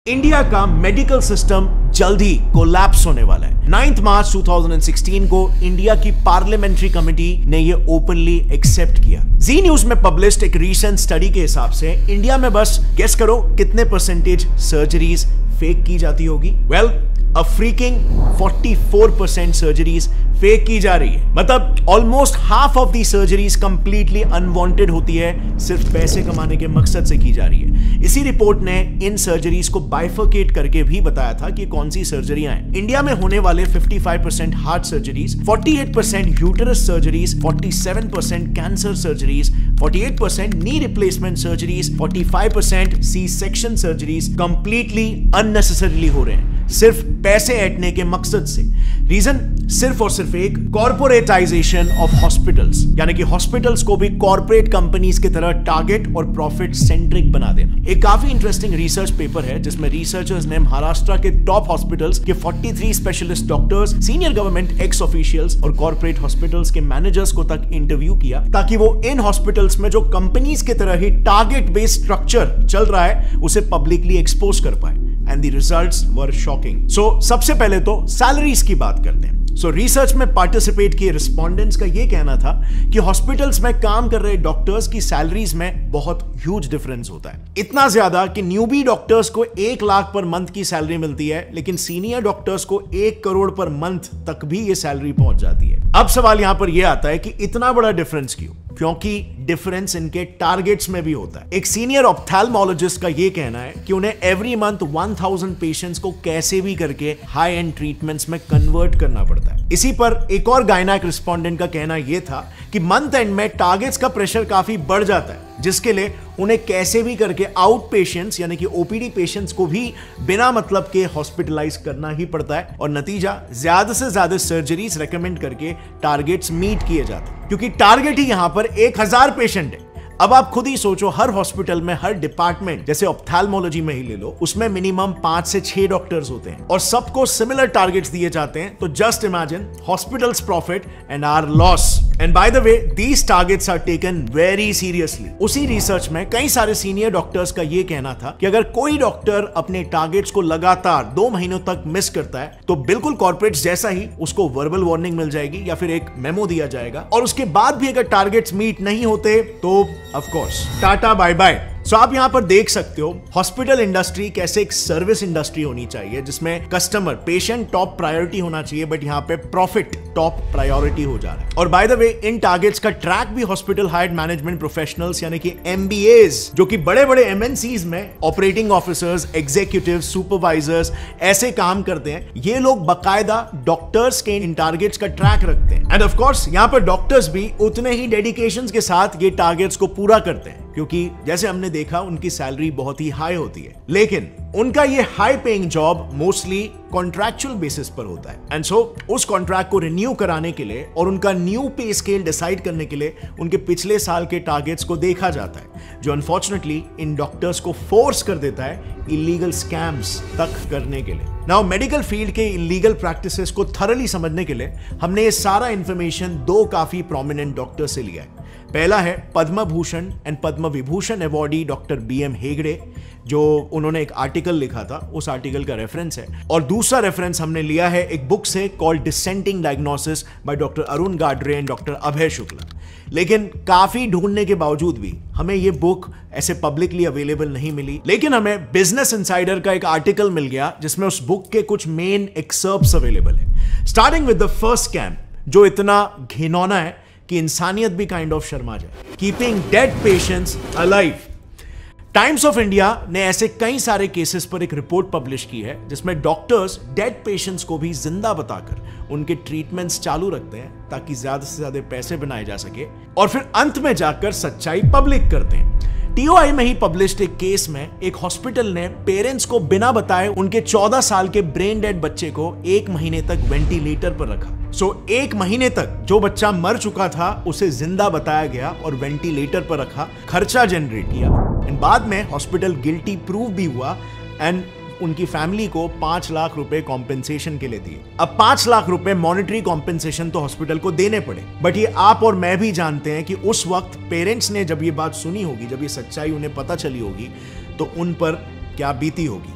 India का medical system जल्द ही collapse होने वाला है। 9 मार्च 2016 को इंडिया की पार्लियामेंट्री कमेटी ने ये ओपनली एक्सेप्ट किया। जी न्यूज में पब्लिश्ड एक रीसेंट स्टडी के हिसाब से इंडिया में बस गेस करो कितने परसेंटेज सर्जरीज फेक की जाती होगी। वेल, अ फ्रीकिंग 44% सर्जरीज फेक की जा रही है। मतलब almost half of the surgeries completely unwanted होती है, सिर्फ पैसे कमाने के मकसद से की जा रही है। इसी रिपोर्ट ने इन सर्जरीज को बाइफरकेट करके भी बताया था कि कौन सी सर्जरियां हैं। इंडिया में होने वाले 55% heart surgeries, 48% uterus surgeries, 47% cancer surgeries, 48% knee replacement surgeries, 45% C section surgeries completely unnecessarily हो रहे हैं, सिर्फ पैसे ऐंठने के मकसद से। रीजन सिर्फ और सिर्फ एक, कॉर्पोरेटाइजेशन ऑफ हॉस्पिटल्स, यानी कि हॉस्पिटल्स को भी कॉर्पोरेट कंपनीज की तरह टारगेट और प्रॉफिट सेंट्रिक बना देना। एक काफी इंटरेस्टिंग रिसर्च पेपर है जिसमें रिसर्चर्स ने महाराष्ट्र के टॉप हॉस्पिटल्स के 43 specialist doctors, senior government x officials और कॉर्पोरेट हॉस्पिटल्स के मैनेजर्स को तक इंटरव्यू किया, ताकि वो इन हॉस्पिटल्स में जो कंपनीज की तरह ही टारगेट बेस्ड स्ट्रक्चर चल रहा है उसे पब्लिकली एक्सपोज कर पाए। And the results were shocking. So, सबसे पहले तो सैलरीज की बात करते हैं। रिसर्च में पार्टिसिपेट किए रिस्पोंडेंट्स का यह कहना था कि हॉस्पिटल्स में काम कर रहे डॉक्टर्स की सैलरीज में बहुत ह्यूज डिफरेंस होता है। इतना ज्यादा कि न्यूबी डॉक्टर्स को 1 लाख पर मंथ की सैलरी मिलती है, लेकिन सीनियर डॉक्टर्स को 1 करोड़ पर मंथ तक भी ये सैलरी पहुंच जाती है। अब सवाल यहां पर यह आता है कि इतना बड़ा डिफरेंस क्यों? क्योंकि डिफरेंस इनके टारगेट्स में भी होता है। एक सीनियर ऑप्थेल्मोलॉजिस्ट का यह कहना है कि उन्हें एवरी मंथ 1000 पेशेंट्स को कैसे भी करके हाई एंड ट्रीटमेंट्स में कन्वर्ट करना पड़ता है। इसी पर एक और गायनेक रिस्पोंडेंट का कहना यह था कि मंथ एंड में टारगेट्स का प्रेशर काफी बढ़ जाता है, जिसके लिए उन्हें कैसे भी करके आउट पेशेंट्स यानी कि ओपीडी पेशेंट्स को भी बिना मतलब के हॉस्पिटलाइज करना ही पड़ता है, और नतीजा ज्यादा से ज्यादा सर्जरीज रेकमेंड करके टारगेट्स मीट किए जाते हैं, क्योंकि टारगेट ही यहां पर 1000 पेशेंट है। अब आप खुद ही सोचो, हर हॉस्पिटल में हर डिपार्टमेंट, जैसे ऑप्थेल्मोलॉजी में ही ले लो, उसमें मिनिमम 5 से 6 डॉक्टर्स होते हैं और सबको सिमिलर टारगेट्स दिए जाते हैं। तो just imagine hospitals profit and our loss. And by the way, these targets are taken very seriously. उसी रिसर्च में कई सारे सीनियर डॉक्टर्स का यह कहना था कि अगर कोई डॉक्टर अपने टारगेट्स को लगातार 2 महीनों तक मिस करता है तो बिल्कुल कॉर्पोरेट्स जैसा ही उसको वर्बल वार्निंग मिल जाएगी या फिर एक मेमो दिया जाएगा, और उसके बाद भी अगर टारगेट्स मीट नहीं होते तो of course tata bye bye. So आप यहां पर देख सकते हो हॉस्पिटल इंडस्ट्री कैसे एक सर्विस इंडस्ट्री होनी चाहिए, जिसमें कस्टमर, पेशेंट टॉप प्रायोरिटी होना चाहिए, बट यहां पे प्रॉफिट टॉप प्रायोरिटी हो जा रहा है। और bye the way, in targets का ट्रैक भी हॉस्पिटल हायर्ड मैनेजमेंट प्रोफेशनल्स यानी कि MBAs, जो कि बड़े बड़े MNCs में ऑपरेटिंग ऑफिसर्स, एग्जीक्यूटिव, सुपरवाइजर्स ऐसे काम करते हैं, ये लोग बकायदा डॉक्टर्स के इन टारगेट्स का ट्रैक रखते हैं। एंड ऑफ कोर्स यहां पर डॉक्टर्स भी उतने ही डेडिकेशन के साथ ये टारगेट्स को पूरा करते हैं, क्योंकि जैसे हमने देखा उनकी सैलरी बहुत ही हाई होती है, लेकिन उनका ये high paying job mostly contractual basis पर होता है। एंड सो उस कॉन्ट्रैक्ट को रिन्यू कराने के लिए और उनका न्यू पे स्केल डिसाइड करने के लिए उनके पिछले साल के टारगेट्स को देखा जाता है, जो अनफॉर्चुनेटली इन डॉक्टर्स को फोर्स कर देता है इलीगल स्कैम्स तक करने के लिए। नाउ मेडिकल फील्ड के इलीगल प्रैक्टिसेस को थरली समझने के लिए हमने ये सारा इंफॉर्मेशन 2 काफी प्रोमिनेंट डॉक्टर से लिया है। पहला है Padma Bhushan and Padma Vibhushan awardee doctor BM Hegde, जो उन्होंने एक आर्टिकल लिखा था, उस आर्टिकल का रेफरेंस है। और दूसरा रेफरेंस हमने लिया है एक बुक से called dissenting diagnosis by doctor Arun Gadre and doctor Abhay Shukla. लेकिन काफी ढूंढने के बावजूद भी हमें ये बुक ऐसे पब्लिकली अवेलेबल नहीं मिली, लेकिन हमें बिजनेस इनसाइडर का एक आर्टिकल मिल गया जिसमें उस बुक के कुछ मेन एक्सर्प्ट्स अवेलेबल है। Starting with the first scam, जो इतना घिनौना है कि इंसानियत भी काइंड ऑफ शर्मा जाए, keeping dead patients alive. Times of India ने ऐसे कई सारे केसेस पर एक रिपोर्ट पब्लिश की है जिसमें डॉक्टर्स डेड पेशेंट्स को भी जिंदा बताकर उनके ट्रीटमेंट्स चालू रखते हैं, ताकि ज्यादा से ज्यादा पैसे बनाए जा सके, और फिर अंत में जाकर सच्चाई पब्लिक करते हैं। TOI में ही पब्लिश्ड एक केस में एक हॉस्पिटल ने पेरेंट्स को बिना बताए उनके 14 साल के ब्रेन डेड बच्चे को 1 महीने तक वेंटिलेटर पर रखा। 1 महीने तक जो बच्चा मर चुका था उसे जिंदा बताया गया और वेंटिलेटर पर रखा, खर्चा जनरेट किया, एंड बाद में हॉस्पिटल गिल्टी प्रूव भी हुआ एंड उनकी फैमिली को 5 लाख रुपए कॉम्पेंसेशन के लिए दिए। अब 5 लाख रुपए मॉनेटरी कॉम्पेंसेशन तो हॉस्पिटल को देने पड़े, बट ये आप और मैं भी जानते हैं कि उस वक्त पेरेंट्स ने जब ये बात सुनी होगी, जब ये सच्चाई उन्हें पता चली होगी, तो उन पर क्या बीती होगी।